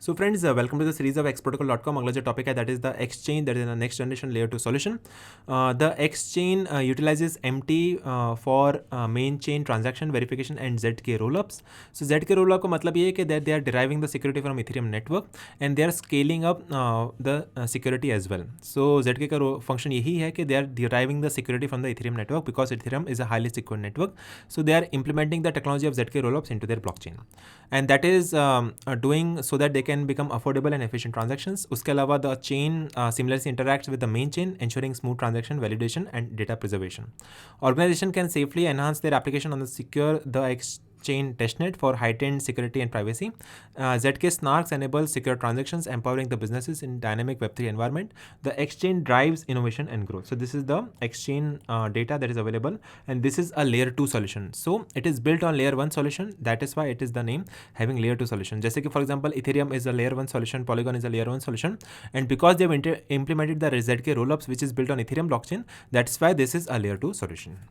So friends, welcome to the series of xprotocol.com. अगला जो topic है that is the X chain, that is the next generation layer 2 solution. The X chain utilizes MT for main chain transaction verification and ZK rollups. So ZK rollup का मतलब ये है कि that they are deriving the security from Ethereum network and they are scaling up the security as well. So ZK का function यही है कि they are deriving the security from the Ethereum network because Ethereum is a highly secure network. So they are implementing the technology of ZK rollups into their blockchain, and that is doing so that they can become affordable and efficient transactions. उसके अलावा the chain seamlessly interacts with the main chain, ensuring smooth transaction validation and data preservation. Organization can safely enhance their application on the secure TheX chain testnet for heightened security and privacy. ZK snarks enable secure transactions, empowering the businesses in dynamic Web3 environment. The exchange drives innovation and growth. So this is the exchange data that is available, and this is a layer 2 solution. So it is built on layer 1 solution. That is why it is the name having layer 2 solution. जैसे कि for example Ethereum is a layer 1 solution, Polygon is a layer 1 solution, and because they have implemented the ZK rollups which is built on Ethereum blockchain, that's why this is a layer 2 solution.